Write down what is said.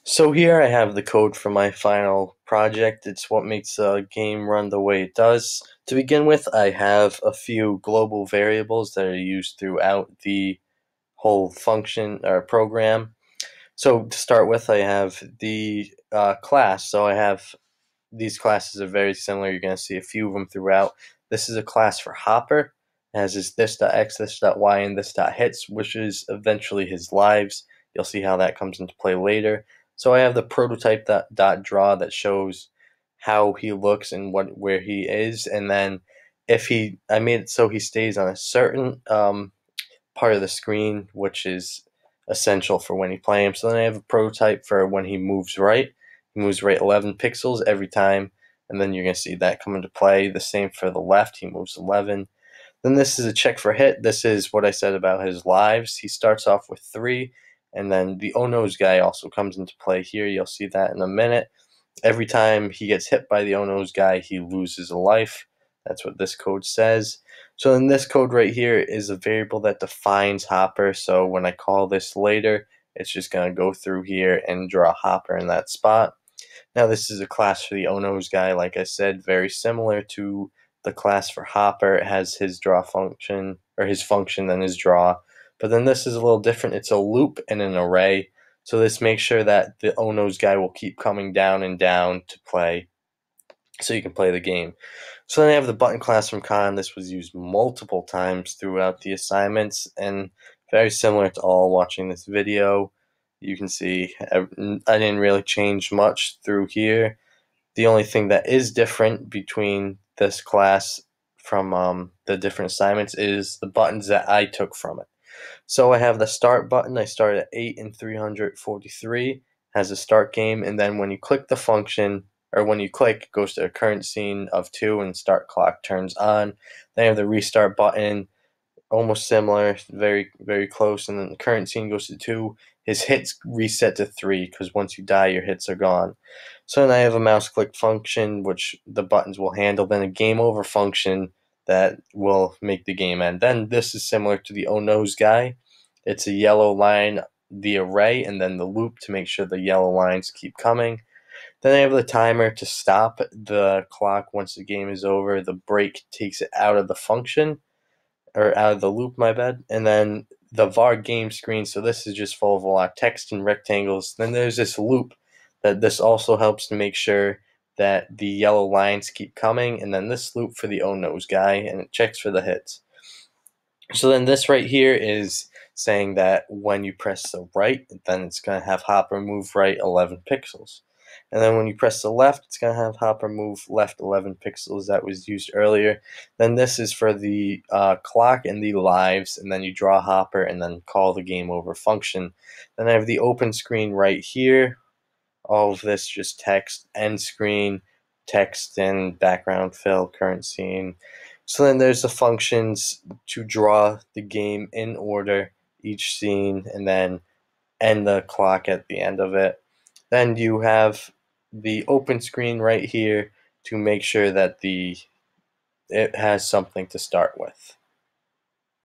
So here I have the code for my final project. It's what makes a game run the way it does. To begin with, I have a few global variables that are used throughout the whole function or program. So to start with, I have the class. So I have these classes are very similar. You're going to see a few of them throughout. This is a class for Hopper. It has his this.x, this.y, and this.hits, which is eventually his lives. You'll see how that comes into play later. So I have the prototype dot draw that shows how he looks and where he is, and then if I made it so he stays on a certain part of the screen, which is essential for when you play him. So then I have a prototype for when he moves right. He moves right 11 pixels every time, and then you're going to see that come into play. The same for the left, he moves 11. Then this is a check for hit. This is what I said about his lives. He starts off with 3, and then the Oh No's guy also comes into play here. You'll see that in a minute. Every time he gets hit by the Oh No's guy, he loses a life. That's what this code says. So in this code right here is a variable that defines Hopper. So when I call this later, it's just going to go through here and draw Hopper in that spot. Now this is a class for the Oh No's guy, like I said, very similar to the class for Hopper. It has his draw function, or his function, then his draw. But then this is a little different. It's a loop and an array. So this makes sure that the Oh No's guy will keep coming down and down to play, so you can play the game. So then I have the button class from Khan. This was used multiple times throughout the assignments, and very similar to all watching this video. You can see I didn't really change much through here. The only thing that is different between this class from the different assignments is the buttons that I took from it. So I have the start button. I start at 8 and 343, has a start game, and then when you click the function, or when you click, it goes to a current scene of 2 and start clock turns on. Then I have the restart button, almost similar, very, very close, and then the current scene goes to 2. His hits reset to 3, because once you die, your hits are gone. So then I have a mouse click function, which the buttons will handle, then a game over function that will make the game end. Then this is similar to the Oh No's guy. It's a yellow line, the array, and then the loop to make sure the yellow lines keep coming. Then I have the timer to stop the clock once the game is over. The break takes it out of the function, or out of the loop, my bad. And then the var game screen, so this is just full of a lot of text and rectangles. Then there's this loop that this also helps to make sure that the yellow lines keep coming, and then this loop for the Oh No's guy, and it checks for the hits. So then this right here is saying that when you press the right, then it's going to have Hopper move right 11 pixels. And then when you press the left, it's going to have Hopper move left 11 pixels. That was used earlier. Then this is for the clock and the lives, and then you draw Hopper and then call the game over function. Then I have the open screen right here. All of this just text, end screen, text and background fill, current scene. So then there's the functions to draw the game in order, each scene, and then end the clock at the end of it. Then you have the open screen right here to make sure that it has something to start with.